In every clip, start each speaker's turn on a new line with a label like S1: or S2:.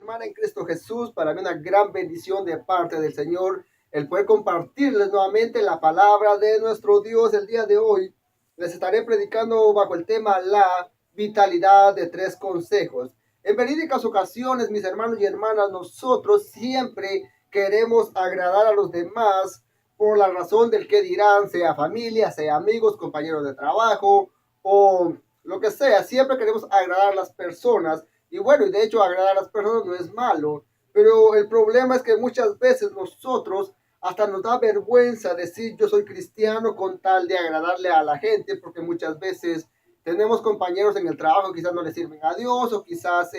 S1: Hermana en Cristo Jesús, para mí una gran bendición de parte del Señor el poder compartirles nuevamente la palabra de nuestro Dios el día de hoy. Les estaré predicando bajo el tema la vitalidad de tres consejos. En verídicas ocasiones, mis hermanos y hermanas, nosotros siempre queremos agradar a los demás por la razón del que dirán, sea familia, sea amigos, compañeros de trabajo o lo que sea. Siempre queremos agradar a las personas. Y bueno, y de hecho agradar a las personas no es malo, pero el problema es que muchas veces nosotros hasta nos da vergüenza decir yo soy cristiano con tal de agradarle a la gente, porque muchas veces tenemos compañeros en el trabajo que quizás no le sirven a Dios, o quizás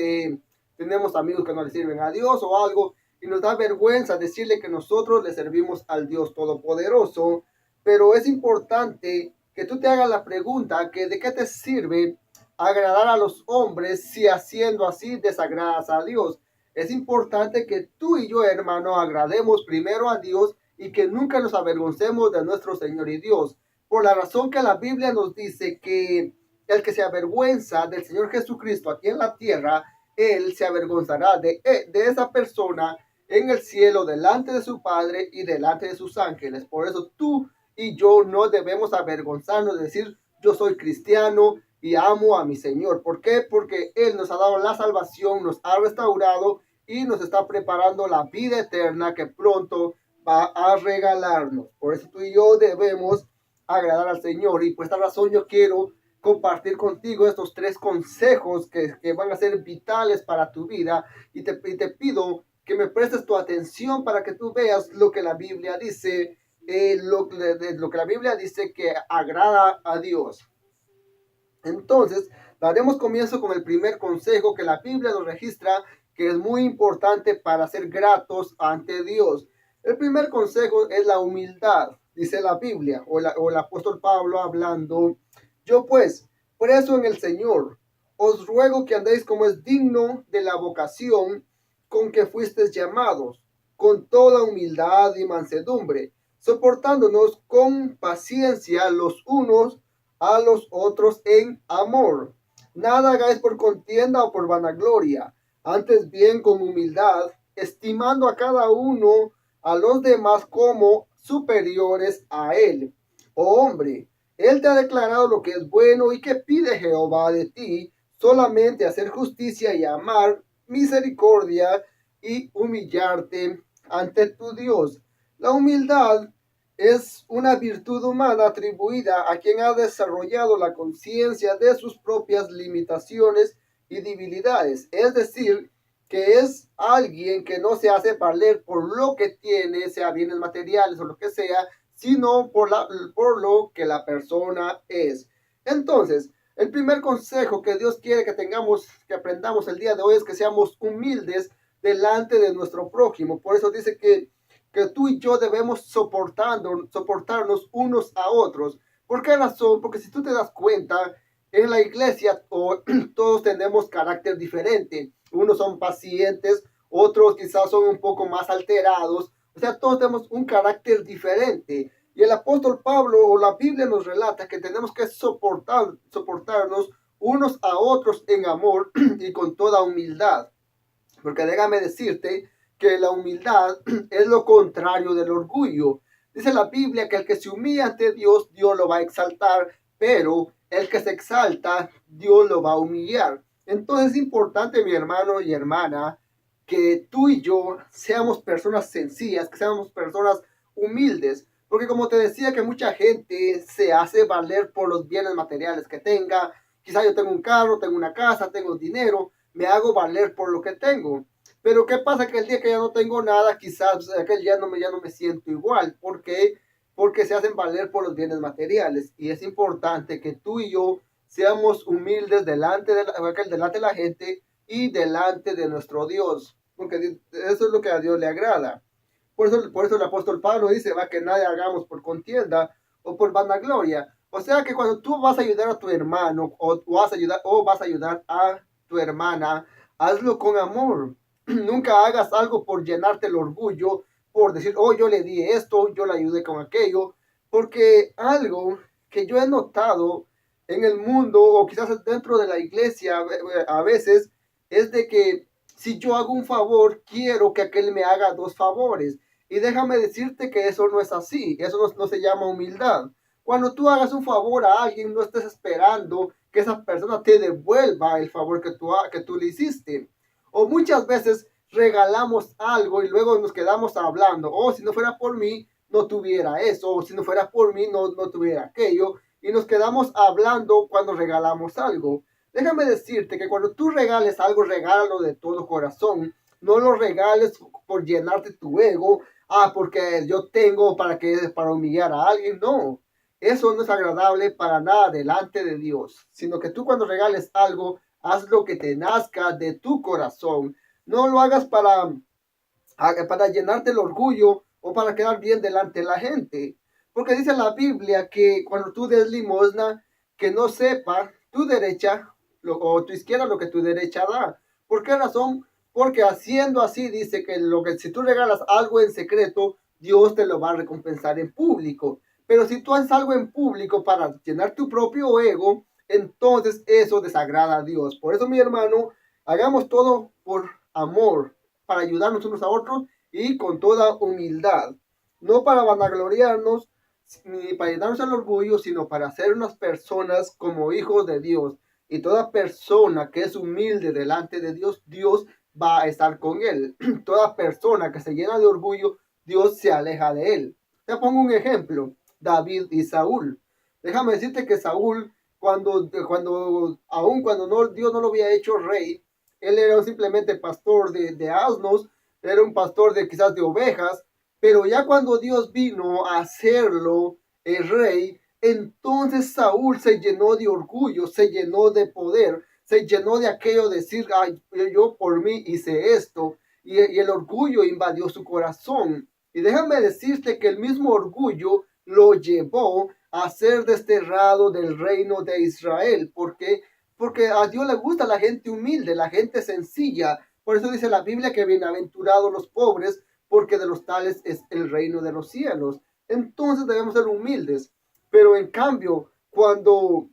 S1: tenemos amigos que no le sirven a Dios o algo, y nos da vergüenza decirle que nosotros le servimos al Dios Todopoderoso, pero es importante que tú te hagas la pregunta que de qué te sirve agradar a los hombres si haciendo así desagradas a Dios. Es importante que tú y yo, hermano, agrademos primero a Dios y que nunca nos avergoncemos de nuestro Señor y Dios, por la razón que la Biblia nos dice que el que se avergüenza del Señor Jesucristo aquí en la tierra, él se avergonzará de esa persona en el cielo delante de su Padre y delante de sus ángeles. Por eso tú y yo no debemos avergonzarnos de decir yo soy cristiano y amo a mi Señor. ¿Por qué? Porque Él nos ha dado la salvación, nos ha restaurado y nos está preparando la vida eterna que pronto va a regalarnos. Por eso tú y yo debemos agradar al Señor. Y por esta razón yo quiero compartir contigo estos tres consejos que van a ser vitales para tu vida. Y te pido que me prestes tu atención para que tú veas lo que la Biblia dice, lo que la Biblia dice que agrada a Dios. Entonces, daremos comienzo con el primer consejo que la Biblia nos registra, que es muy importante para ser gratos ante Dios. El primer consejo es la humildad, dice la Biblia, o el apóstol Pablo hablando. Yo pues, preso en el Señor, os ruego que andéis como es digno de la vocación con que fuisteis llamados, con toda humildad y mansedumbre, soportándonos con paciencia los unos a los otros en amor. Nada hagáis por contienda o por vanagloria, antes bien con humildad, estimando a cada uno a los demás como superiores a él. Oh hombre, él te ha declarado lo que es bueno y que pide Jehová de ti, solamente hacer justicia y amar misericordia y humillarte ante tu Dios. La humildad es una virtud humana atribuida a quien ha desarrollado la conciencia de sus propias limitaciones y debilidades. Es decir, que es alguien que no se hace valer por lo que tiene, sea bienes materiales o lo que sea, sino por lo que la persona es. Entonces, el primer consejo que Dios quiere que tengamos, que aprendamos el día de hoy es que seamos humildes delante de nuestro prójimo. Por eso dice que tú y yo debemos soportarnos unos a otros. ¿Por qué razón? Porque si tú te das cuenta, en la iglesia todos tenemos carácter diferente. Unos son pacientes, otros quizás son un poco más alterados. O sea, todos tenemos un carácter diferente. Y el apóstol Pablo o la Biblia nos relata que tenemos que soportarnos unos a otros en amor y con toda humildad. Porque déjame decirte que la humildad es lo contrario del orgullo. Dice la Biblia que el que se humilla ante Dios, Dios lo va a exaltar, pero el que se exalta, Dios lo va a humillar. Entonces es importante, mi hermano y hermana, que tú y yo seamos personas sencillas, que seamos personas humildes, porque como te decía que mucha gente se hace valer por los bienes materiales que tenga. Quizá yo tengo un carro, tengo una casa, tengo dinero, me hago valer por lo que tengo. Pero ¿qué pasa? Que el día que ya no tengo nada, quizás aquel día ya no me siento igual. ¿Por qué? Porque se hacen valer por los bienes materiales. Y es importante que tú y yo seamos humildes delante de la gente y delante de nuestro Dios. Porque eso es lo que a Dios le agrada. Por eso el apóstol Pablo dice, va, que nadie hagamos por contienda o por vanagloria. O sea que cuando tú vas a ayudar a tu hermano o vas a ayudar a tu hermana, hazlo con amor. Nunca hagas algo por llenarte el orgullo, por decir, oh, yo le di esto, yo le ayudé con aquello, porque algo que yo he notado en el mundo o quizás dentro de la iglesia a veces es de que si yo hago un favor, quiero que aquel me haga dos favores. Y déjame decirte que eso no es así, eso no se llama humildad. Cuando tú hagas un favor a alguien, no estés esperando que esa persona te devuelva el favor que tú le hiciste. O muchas veces regalamos algo y luego nos quedamos hablando, oh, si no fuera por mí, no tuviera eso, o si no fuera por mí, no tuviera aquello, y nos quedamos hablando cuando regalamos algo. Déjame decirte que cuando tú regales algo, regálalo de todo corazón, no lo regales por llenarte tu ego, porque yo tengo para humillar a alguien, no. Eso no es agradable para nada delante de Dios, sino que tú cuando regales algo, haz lo que te nazca de tu corazón. No lo hagas para llenarte el orgullo o para quedar bien delante de la gente. Porque dice la Biblia que cuando tú des limosna, que no sepa tu derecha o tu izquierda lo que tu derecha da. ¿Por qué razón? Porque haciendo así dice que si tú regalas algo en secreto, Dios te lo va a recompensar en público. Pero si tú haces algo en público para llenar tu propio ego, entonces eso desagrada a Dios. Por eso, mi hermano, hagamos todo por amor, para ayudarnos unos a otros y con toda humildad. No para vanagloriarnos ni para llenarnos el orgullo, sino para ser unas personas como hijos de Dios. Y toda persona que es humilde delante de Dios, Dios va a estar con él. Toda persona que se llena de orgullo, Dios se aleja de él. Te pongo un ejemplo, David y Saúl. Déjame decirte que Saúl, aun cuando Dios no lo había hecho rey, él era simplemente pastor de asnos, era un pastor quizás de ovejas, pero ya cuando Dios vino a hacerlo el rey, entonces Saúl se llenó de orgullo, se llenó de poder, se llenó de aquello de decir, ay, yo por mí hice esto, y el orgullo invadió su corazón. Y déjame decirte que el mismo orgullo lo llevó a ser desterrado del reino de Israel. ¿Por qué? Porque a Dios le gusta la gente humilde, la gente sencilla. Por eso dice la Biblia que bienaventurados los pobres, porque de los tales es el reino de los cielos. Entonces debemos ser humildes. Pero en cambio, cuando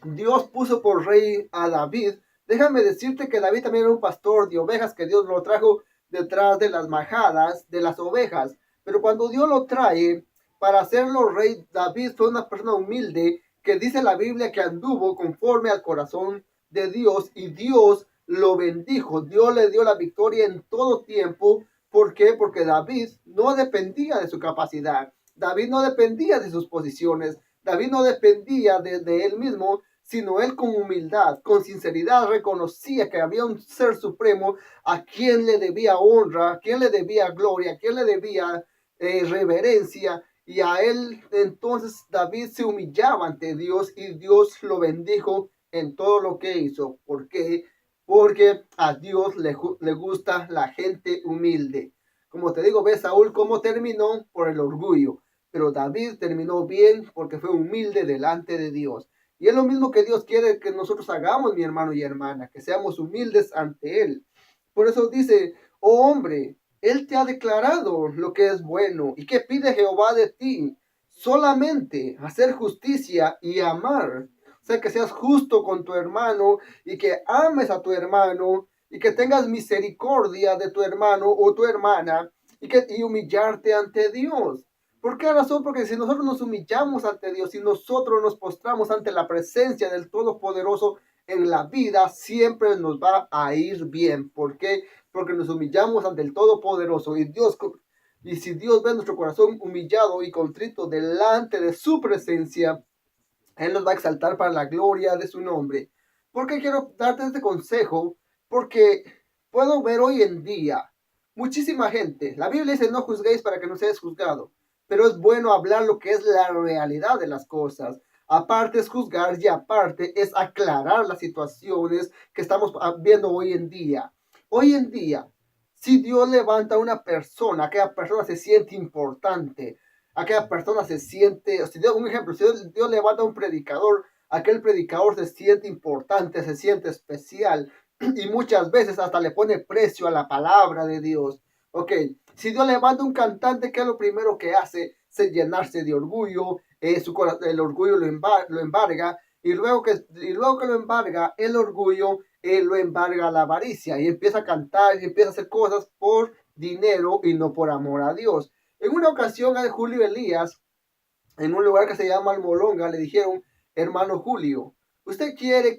S1: Dios puso por rey a David, déjame decirte que David también era un pastor de ovejas, que Dios lo trajo detrás de las majadas de las ovejas. Pero cuando Dios lo trae para hacerlo rey, David fue una persona humilde que dice la Biblia que anduvo conforme al corazón de Dios y Dios lo bendijo. Dios le dio la victoria en todo tiempo. ¿Por qué? Porque David no dependía de su capacidad. David no dependía de sus posiciones. David no dependía de él mismo, sino él con humildad, con sinceridad reconocía que había un ser supremo a quien le debía honra, a quien le debía gloria, a quien le debía reverencia, y a él entonces David se humillaba ante Dios y Dios lo bendijo en todo lo que hizo. ¿Por qué? Porque a Dios le gusta la gente humilde. Como te digo, ves Saúl cómo terminó por el orgullo, pero David terminó bien porque fue humilde delante de Dios. Y es lo mismo que Dios quiere que nosotros hagamos, mi hermano y hermana, que seamos humildes ante Él. Por eso dice, oh hombre, Él te ha declarado lo que es bueno. ¿Y qué pide Jehová de ti? Solamente hacer justicia y amar. O sea, que seas justo con tu hermano y que ames a tu hermano y que tengas misericordia de tu hermano o tu hermana y humillarte ante Dios. ¿Por qué razón? Porque si nosotros nos humillamos ante Dios, si nosotros nos postramos ante la presencia del Todopoderoso en la vida, siempre nos va a ir bien. ¿Por qué? Porque nos humillamos ante el Todopoderoso y si Dios ve nuestro corazón humillado y contrito delante de su presencia, Él nos va a exaltar para la gloria de su nombre. ¿Por qué quiero darte este consejo? Porque puedo ver hoy en día muchísima gente. La Biblia dice no juzguéis para que no seáis juzgado, pero es bueno hablar lo que es la realidad de las cosas. Aparte es juzgar y aparte es aclarar las situaciones que estamos viendo hoy en día. Hoy en día, si Dios levanta a una persona, aquella persona se siente importante, aquella persona se siente, si Dios, un ejemplo, si Dios levanta a un predicador, aquel predicador se siente importante, se siente especial y muchas veces hasta le pone precio a la palabra de Dios. Ok, si Dios levanta a un cantante, ¿qué es lo primero que hace? Es llenarse de orgullo, el orgullo lo embarga y luego que lo embarga el orgullo, lo embarga la avaricia y empieza a cantar y empieza a hacer cosas por dinero y no por amor a Dios. En una ocasión a Julio Elías, en un lugar que se llama Almolonga, le dijeron: hermano Julio, ¿usted quiere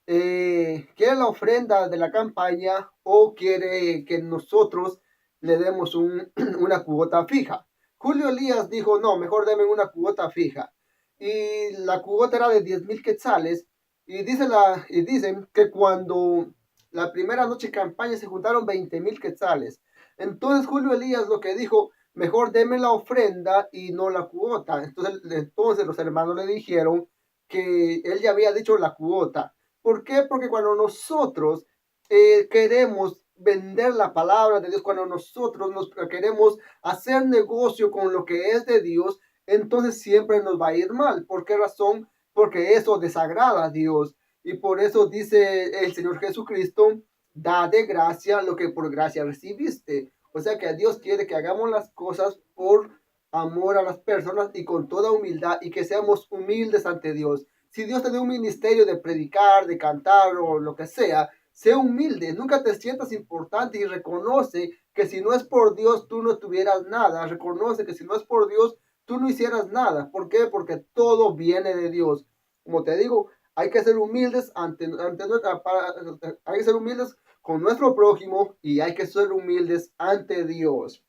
S1: la ofrenda de la campaña o quiere que nosotros le demos una cuota fija? Julio Elías dijo: no, mejor denme una cuota fija. Y la cuota era de 10,000 quetzales. Y dicen que cuando la primera noche de campaña se juntaron 20,000 quetzales. Entonces Julio Elías lo que dijo: mejor deme la ofrenda y no la cuota. Entonces los hermanos le dijeron que él ya había dicho la cuota. ¿Por qué? Porque cuando nosotros queremos vender la palabra de Dios, cuando nosotros nos queremos hacer negocio con lo que es de Dios, entonces siempre nos va a ir mal. ¿Por qué razón? Porque eso desagrada a Dios. Y por eso dice el Señor Jesucristo: da de gracia lo que por gracia recibiste. O sea que Dios quiere que hagamos las cosas por amor a las personas y con toda humildad, y que seamos humildes ante Dios. Si Dios te da un ministerio de predicar, de cantar o lo que sea, sé humilde, nunca te sientas importante y reconoce que si no es por Dios tú no tuvieras nada. Reconoce que si no es por Dios tú no hicieras nada. ¿Por qué? Porque todo viene de Dios. Como te digo, hay que ser humildes hay que ser humildes con nuestro prójimo y hay que ser humildes ante Dios.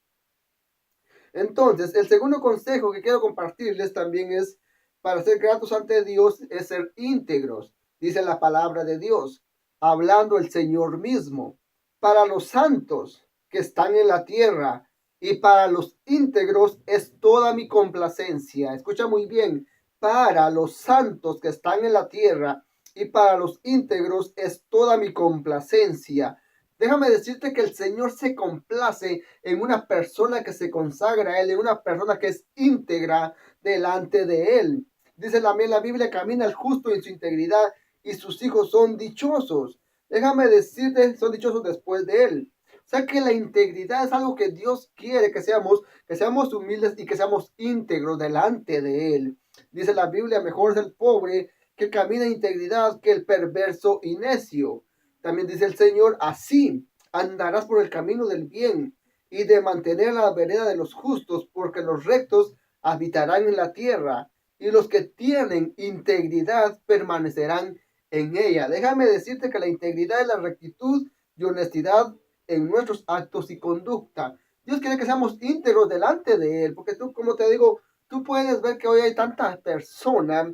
S1: Entonces, el segundo consejo que quiero compartirles también es: para ser gratos ante Dios es ser íntegros. Dice la palabra de Dios, hablando el Señor mismo: para los santos que están en la tierra y para los íntegros es toda mi complacencia. Escucha muy bien: para los santos que están en la tierra y para los íntegros es toda mi complacencia. Déjame decirte que el Señor se complace en una persona que se consagra a Él, en una persona que es íntegra delante de Él. Dice también la Biblia: camina el justo en su integridad y sus hijos son dichosos. Déjame decirte, son dichosos después de Él. O sea que la integridad es algo que Dios quiere que seamos humildes y que seamos íntegros delante de Él. Dice la Biblia: mejor es el pobre que camina en integridad que el perverso y necio. También dice el Señor: así andarás por el camino del bien y de mantener la vereda de los justos, porque los rectos habitarán en la tierra y los que tienen integridad permanecerán en ella. Déjame decirte que la integridad es la rectitud y honestidad en nuestros actos y conducta. Dios quiere que seamos íntegros delante de Él, porque tú, como te digo, tú puedes ver que hoy hay tantas personas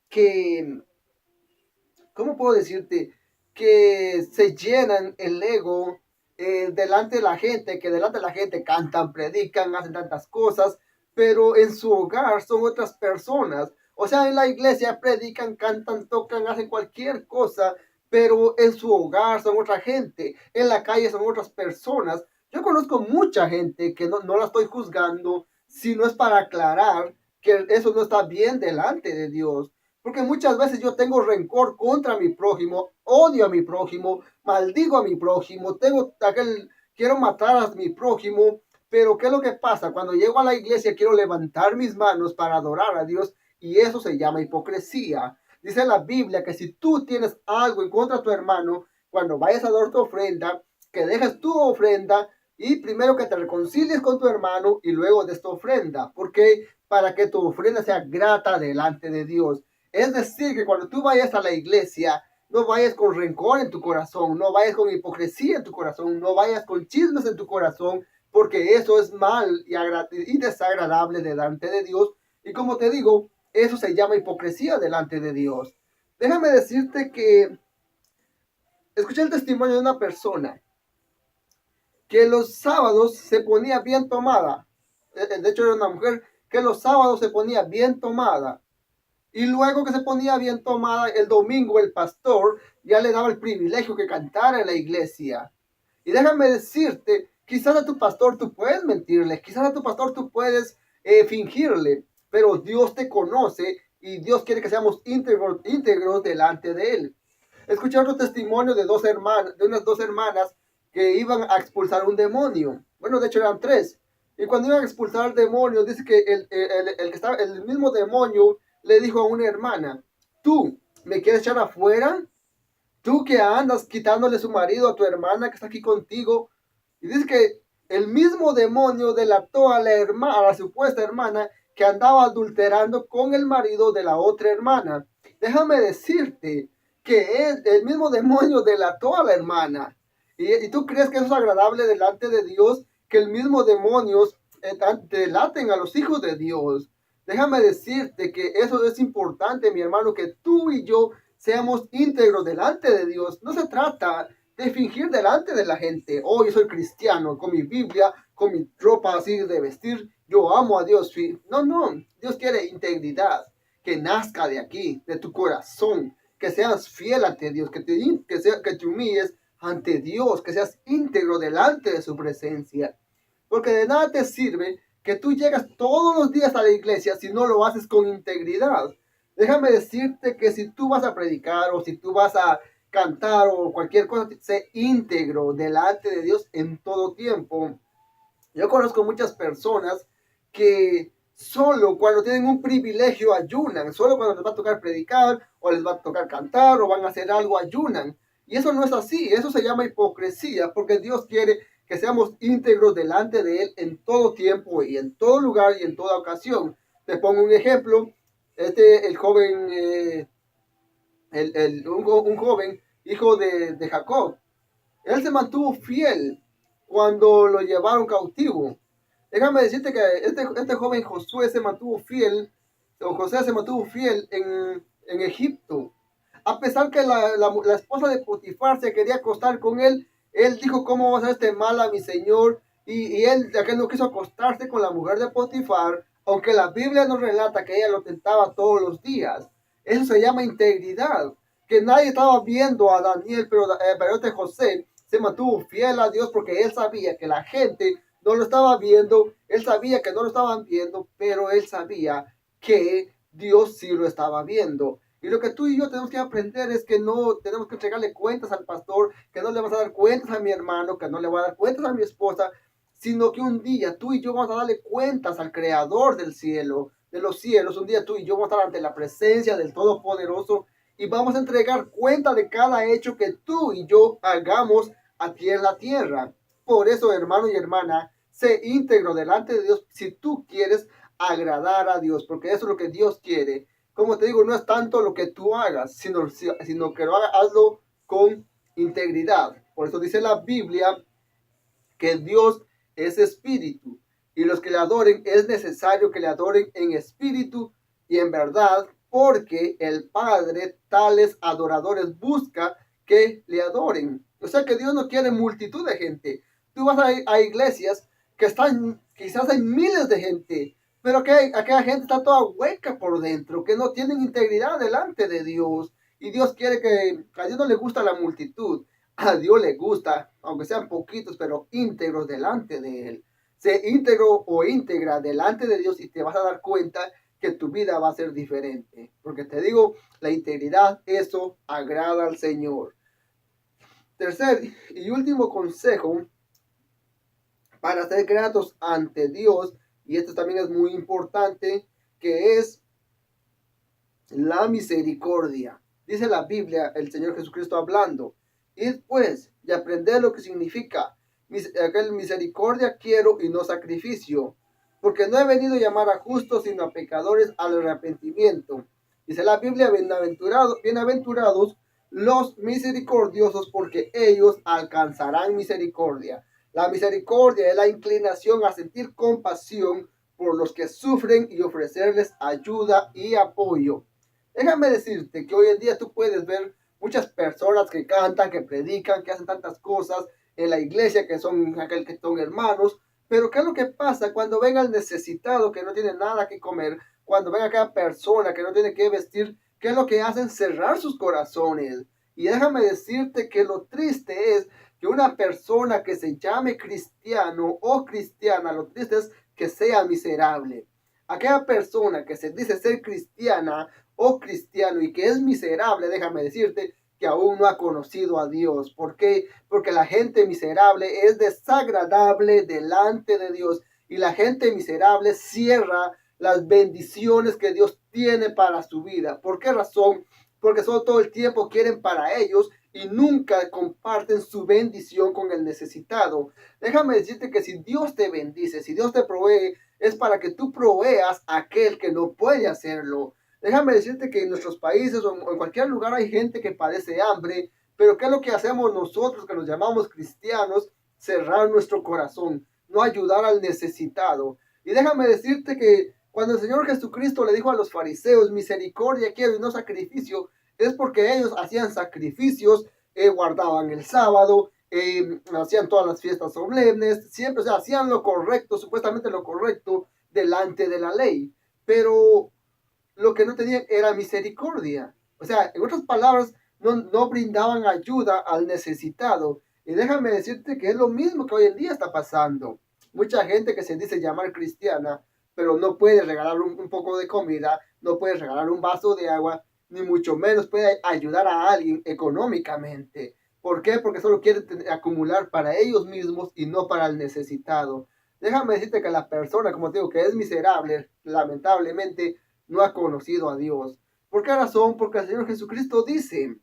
S1: que, ¿cómo puedo decirte? Que se llenan el ego delante de la gente, que delante de la gente cantan, predican, hacen tantas cosas, pero en su hogar son otras personas. O sea, en la iglesia predican, cantan, tocan, hacen cualquier cosa, pero en su hogar son otra gente, en la calle son otras personas. Yo conozco mucha gente que no la estoy juzgando, sino es para aclarar que eso no está bien delante de Dios. Porque muchas veces yo tengo rencor contra mi prójimo, odio a mi prójimo, maldigo a mi prójimo, quiero matar a mi prójimo. Pero ¿qué es lo que pasa? Cuando llego a la iglesia quiero levantar mis manos para adorar a Dios, y eso se llama hipocresía. Dice la Biblia que si tú tienes algo en contra de tu hermano, cuando vayas a dar tu ofrenda, que dejes tu ofrenda y primero que te reconcilies con tu hermano y luego des tu ofrenda. Porque para que tu ofrenda sea grata delante de Dios. Es decir, que cuando tú vayas a la iglesia, no vayas con rencor en tu corazón, no vayas con hipocresía en tu corazón, no vayas con chismes en tu corazón, porque eso es mal y desagradable delante de Dios. Y como te digo, eso se llama hipocresía delante de Dios. Déjame decirte que escuché el testimonio de una persona que los sábados se ponía bien tomada. De hecho, era una mujer que los sábados se ponía bien tomada. Y luego que se ponía bien tomada, el domingo el pastor ya le daba el privilegio que cantara en la iglesia. Y déjame decirte, quizás a tu pastor tú puedes mentirle, quizás a tu pastor tú puedes fingirle, pero Dios te conoce y Dios quiere que seamos íntegros delante de Él. Escuché otro testimonio de unas dos hermanas que iban a expulsar un demonio. Bueno, de hecho eran tres. Y cuando iban a expulsar al demonio, dice que el mismo demonio le dijo a una hermana: ¿tú me quieres echar afuera? Tú que andas quitándole su marido a tu hermana que está aquí contigo, y dices que el mismo demonio delató a la hermana, a la supuesta hermana, que andaba adulterando con el marido de la otra hermana. Déjame decirte que el mismo demonio delató a la hermana. Y tú crees que eso es agradable delante de Dios, que el mismo demonio delaten a los hijos de Dios. Déjame decirte que eso es importante, mi hermano, que tú y yo seamos íntegros delante de Dios. No se trata de fingir delante de la gente. Oh, yo soy cristiano, con mi Biblia, con mi ropa así de vestir. Yo amo a Dios. No, no. Dios quiere integridad que nazca de aquí, de tu corazón. Que seas fiel ante Dios, que te humilles ante Dios, que seas íntegro delante de su presencia. Porque de nada te sirve que tú llegas todos los días a la iglesia si no lo haces con integridad. Déjame decirte que si tú vas a predicar o si tú vas a cantar o cualquier cosa, sé íntegro delante de Dios en todo tiempo. Yo conozco muchas personas que solo cuando tienen un privilegio ayunan, solo cuando les va a tocar predicar o les va a tocar cantar o van a hacer algo ayunan. Y eso no es así, eso se llama hipocresía, porque Dios quiere que seamos íntegros delante de Él en todo tiempo y en todo lugar y en toda ocasión. Te pongo un ejemplo, el joven, un joven hijo de Jacob, él se mantuvo fiel cuando lo llevaron cautivo. Déjame decirte que este joven Josué se mantuvo fiel, o José se mantuvo fiel en Egipto. A pesar que la esposa de Potifar se quería acostar con él dijo, ¿cómo va a ser este mal a mi señor? Y él, ya que no quiso acostarse con la mujer de Potifar, aunque la Biblia nos relata que ella lo tentaba todos los días. Eso se llama integridad. Que nadie estaba viendo a Daniel, pero este José se mantuvo fiel a Dios porque él sabía que la gente no lo estaba viendo, él sabía que no lo estaban viendo, pero él sabía que Dios sí lo estaba viendo. Y lo que tú y yo tenemos que aprender es que no tenemos que entregarle cuentas al pastor, que no le vas a dar cuentas a mi hermano, que no le voy a dar cuentas a mi esposa, sino que un día tú y yo vamos a darle cuentas al creador del cielo, de los cielos. Un día tú y yo vamos a estar ante la presencia del Todopoderoso y vamos a entregar cuenta de cada hecho que tú y yo hagamos aquí en la tierra. Por eso, hermano y hermana, sé íntegro delante de Dios si tú quieres agradar a Dios, porque eso es lo que Dios quiere. Como te digo, no es tanto lo que tú hagas, sino que lo hagas, hazlo con integridad. Por eso dice la Biblia que Dios es espíritu y los que le adoren es necesario que le adoren en espíritu y en verdad, porque el Padre tales adoradores busca que le adoren. O sea que Dios no quiere multitud de gente. Tú vas a iglesias que están, quizás hay miles de gente, pero que aquella gente está toda hueca por dentro, que no tienen integridad delante de Dios. Y Dios quiere que a Dios no le gusta la multitud. A Dios le gusta, aunque sean poquitos, pero íntegros delante de Él. Sé íntegro o íntegra delante de Dios y te vas a dar cuenta que tu vida va a ser diferente. Porque te digo, la integridad, eso agrada al Señor. Tercer y último consejo para ser gratos ante Dios, y esto también es muy importante, que es la misericordia. Dice la Biblia, el Señor Jesucristo hablando. Y pues, y aprender lo que significa aquel misericordia quiero y no sacrificio, porque no he venido a llamar a justos, sino a pecadores al arrepentimiento. Dice la Biblia, bienaventurados los misericordiosos, porque ellos alcanzarán misericordia. La misericordia es la inclinación a sentir compasión por los que sufren y ofrecerles ayuda y apoyo. Déjame decirte que hoy en día tú puedes ver muchas personas que cantan, que predican, que hacen tantas cosas en la iglesia, que son hermanos, pero ¿qué es lo que pasa cuando venga el necesitado que no tiene nada que comer? Cuando venga aquella persona que no tiene que vestir, ¿qué es lo que hacen? Cerrar sus corazones. Y déjame decirte que lo triste es que una persona que se llame cristiano o cristiana, lo triste es que sea miserable. Aquella persona que se dice ser cristiana o cristiano y que es miserable, déjame decirte que aún no ha conocido a Dios. ¿Por qué? Porque la gente miserable es desagradable delante de Dios y la gente miserable cierra las bendiciones que Dios tiene para su vida. ¿Por qué razón? Porque solo todo el tiempo quieren para ellos y nunca comparten su bendición con el necesitado. Déjame decirte que si Dios te bendice, si Dios te provee, es para que tú proveas a aquel que no puede hacerlo. Déjame decirte que en nuestros países o en cualquier lugar hay gente que padece hambre, pero ¿qué es lo que hacemos nosotros que nos llamamos cristianos? Cerrar nuestro corazón, no ayudar al necesitado. Y déjame decirte que cuando el Señor Jesucristo le dijo a los fariseos, misericordia quiero y no sacrificio, es porque ellos hacían sacrificios, guardaban el sábado, hacían todas las fiestas solemnes, siempre, o sea, hacían lo correcto, supuestamente lo correcto, delante de la ley. Pero lo que no tenían era misericordia. O sea, en otras palabras, no brindaban ayuda al necesitado. Y déjame decirte que es lo mismo que hoy en día está pasando. Mucha gente que se dice llamar cristiana, pero no puede regalar un poco de comida, no puede regalar un vaso de agua, ni mucho menos puede ayudar a alguien económicamente. ¿Por qué? Porque solo quieren acumular para ellos mismos y no para el necesitado. Déjame decirte que la persona, como te digo, que es miserable, lamentablemente, no ha conocido a Dios. ¿Por qué razón? Porque el Señor Jesucristo dice,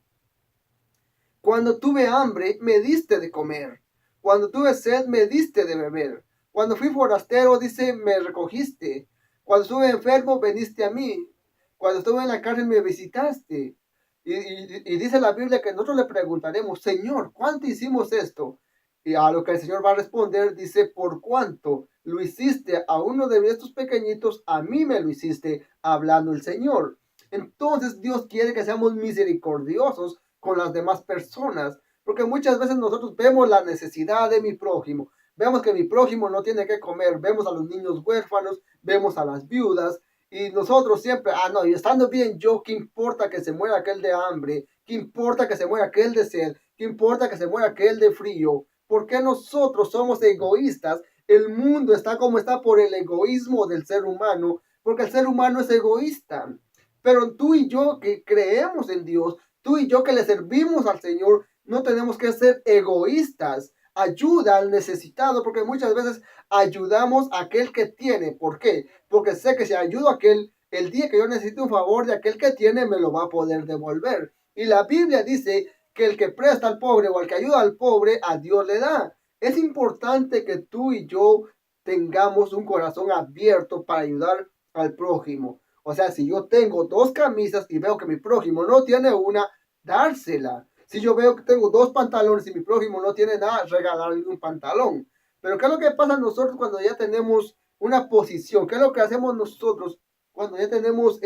S1: cuando tuve hambre, me diste de comer. Cuando tuve sed, me diste de beber. Cuando fui forastero, dice, me recogiste. Cuando estuve enfermo, veniste a mí. Cuando estuve en la cárcel, me visitaste. Y dice la Biblia que nosotros le preguntaremos, Señor, ¿cuánto hicimos esto? Y a lo que el Señor va a responder, dice, por cuánto lo hiciste a uno de estos pequeñitos, a mí me lo hiciste, hablando el Señor. Entonces Dios quiere que seamos misericordiosos con las demás personas, porque muchas veces nosotros vemos la necesidad de mi prójimo, vemos que mi prójimo no tiene que comer, vemos a los niños huérfanos, vemos a las viudas, y nosotros siempre, no, y estando bien yo, ¿qué importa que se muera aquel de hambre? ¿Qué importa que se muera aquel de sed? ¿Qué importa que se muera aquel de frío? ¿Por qué nosotros somos egoístas? El mundo está como está por el egoísmo del ser humano, porque el ser humano es egoísta. Pero tú y yo que creemos en Dios, tú y yo que le servimos al Señor, no tenemos que ser egoístas. Ayuda al necesitado, porque muchas veces ayudamos a aquel que tiene. ¿Por qué? Porque sé que si ayudo a aquel, el día que yo necesite un favor de aquel que tiene, me lo va a poder devolver. Y la Biblia dice que el que presta al pobre o el que ayuda al pobre, a Dios le da. Es importante que tú y yo tengamos un corazón abierto para ayudar al prójimo. O sea, si yo tengo dos camisas y veo que mi prójimo no tiene una, dársela. Si yo veo que tengo dos pantalones y mi prójimo no tiene nada, regalarle un pantalón. Pero ¿qué es lo que pasa nosotros cuando ya tenemos una posición? ¿Qué es lo que hacemos nosotros cuando ya tenemos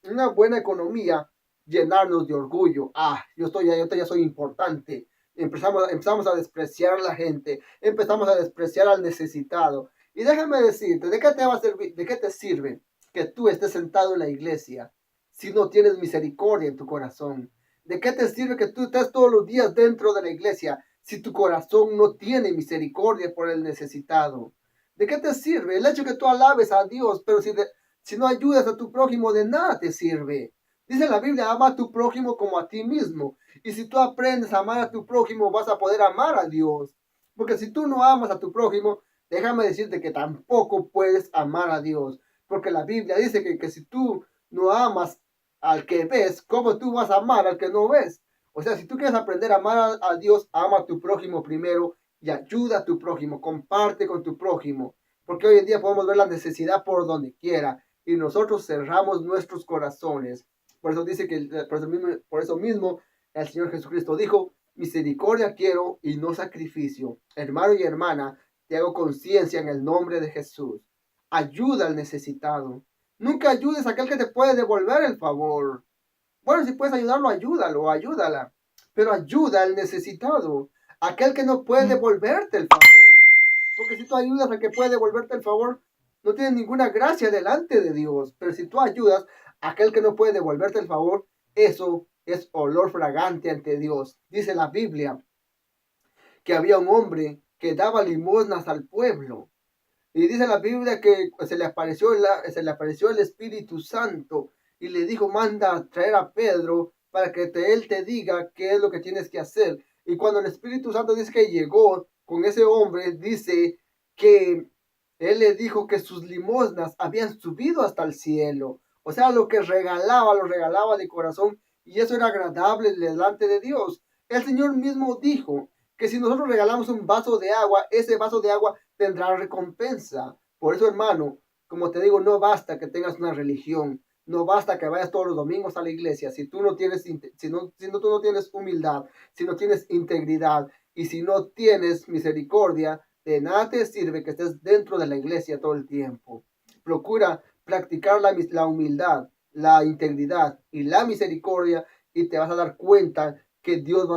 S1: una buena economía? Llenarnos de orgullo. Yo ya soy importante. Empezamos a despreciar a la gente, empezamos a despreciar al necesitado. Y déjame decirte, ¿de qué te va a servir? ¿De qué te sirve que tú estés sentado en la iglesia si no tienes misericordia en tu corazón? ¿De qué te sirve que tú estés todos los días dentro de la iglesia si tu corazón no tiene misericordia por el necesitado? ¿De qué te sirve el hecho que tú alabes a Dios, pero si no ayudas a tu prójimo, de nada te sirve? Dice la Biblia, ama a tu prójimo como a ti mismo. Y si tú aprendes a amar a tu prójimo, vas a poder amar a Dios. Porque si tú no amas a tu prójimo, déjame decirte que tampoco puedes amar a Dios. Porque la Biblia dice que si tú no amas al que ves, ¿cómo tú vas a amar al que no ves? O sea, si tú quieres aprender a amar a Dios, ama a tu prójimo primero y ayuda a tu prójimo, comparte con tu prójimo. Porque hoy en día podemos ver la necesidad por donde quiera y nosotros cerramos nuestros corazones. Por eso dice que, por eso mismo el Señor Jesucristo dijo, misericordia quiero y no sacrificio. Hermano y hermana, te hago conciencia en el nombre de Jesús. Ayuda al necesitado. Nunca ayudes a aquel que te puede devolver el favor. Bueno, si puedes ayudarlo, ayúdalo, ayúdala. Pero ayuda al necesitado, aquel que no puede devolverte el favor. Porque si tú ayudas al que puede devolverte el favor, no tienes ninguna gracia delante de Dios. Pero si tú ayudas a aquel que no puede devolverte el favor, eso es olor fragante ante Dios. Dice la Biblia que había un hombre que daba limosnas al pueblo. Y dice la Biblia que se le apareció el Espíritu Santo y le dijo, manda a traer a Pedro para que él te diga qué es lo que tienes que hacer. Y cuando el Espíritu Santo dice que llegó con ese hombre, dice que él le dijo que sus limosnas habían subido hasta el cielo. O sea, lo regalaba de corazón y eso era agradable delante de Dios. El Señor mismo dijo que si nosotros regalamos un vaso de agua, ese vaso de agua tendrá recompensa. Por eso, hermano, como te digo, no basta que tengas una religión, no basta que vayas todos los domingos a la iglesia. Si tú no tienes, tú no tienes humildad, si no tienes integridad y si no tienes misericordia, de nada te sirve que estés dentro de la iglesia todo el tiempo. Procura practicar la humildad, la integridad y la misericordia y te vas a dar cuenta que Dios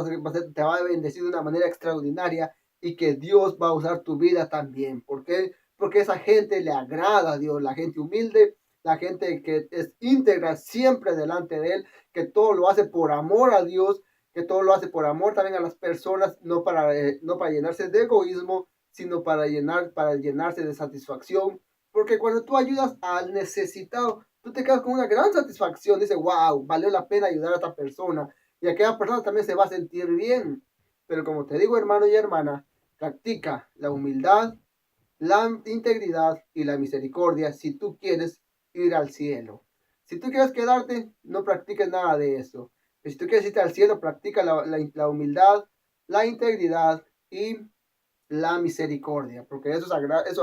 S1: te va a bendecir de una manera extraordinaria y que Dios va a usar tu vida también. ¿Por qué? Porque esa gente le agrada a Dios, la gente humilde, la gente que es íntegra siempre delante de Él, que todo lo hace por amor a Dios, que todo lo hace por amor también a las personas, no para llenarse de egoísmo, sino para llenarse de satisfacción. Porque cuando tú ayudas al necesitado, tú te quedas con una gran satisfacción. Dices, wow, valió la pena ayudar a esta persona. Y aquella persona también se va a sentir bien. Pero como te digo, hermano y hermana, practica la humildad, la integridad y la misericordia si tú quieres ir al cielo. Si tú quieres quedarte, no practiques nada de eso. Pero si tú quieres irte al cielo, practica la humildad, la integridad y la misericordia, porque eso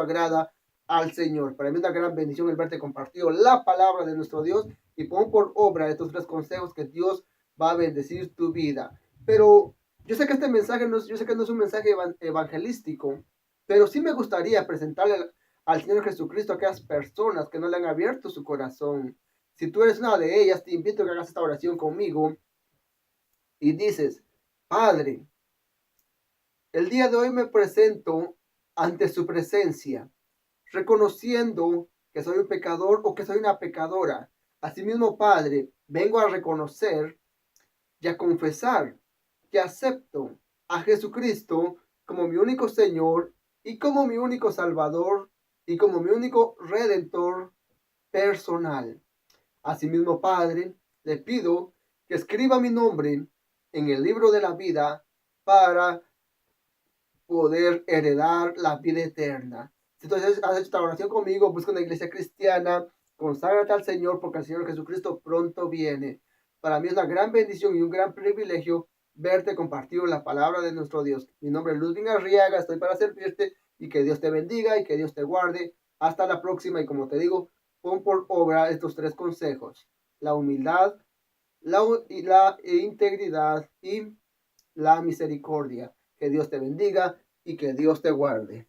S1: agrada al Señor. Para mí es una gran bendición el verte compartido la palabra de nuestro Dios y pon por obra estos tres consejos que Dios va a bendecir tu vida. Pero yo sé que este mensaje yo sé que no es un mensaje evangelístico, pero sí me gustaría presentarle al Señor Jesucristo a aquellas personas que no le han abierto su corazón. Si tú eres una de ellas, te invito a que hagas esta oración conmigo y dices, Padre, el día de hoy me presento ante su presencia, reconociendo que soy un pecador o que soy una pecadora. Asimismo, Padre, vengo a reconocer y a confesar que acepto a Jesucristo como mi único Señor y como mi único Salvador y como mi único Redentor personal. Asimismo, Padre, le pido que escriba mi nombre en el libro de la vida para poder heredar la vida eterna. Si entonces has hecho esta oración conmigo, busca una iglesia cristiana, conságrate al Señor porque el Señor Jesucristo pronto viene. Para mí es una gran bendición y un gran privilegio verte compartir la palabra de nuestro Dios. Mi nombre es Ludwig Arriaga, estoy para servirte y que Dios te bendiga y que Dios te guarde. Hasta la próxima y como te digo, pon por obra estos tres consejos. La humildad, la integridad y la misericordia. Que Dios te bendiga y que Dios te guarde.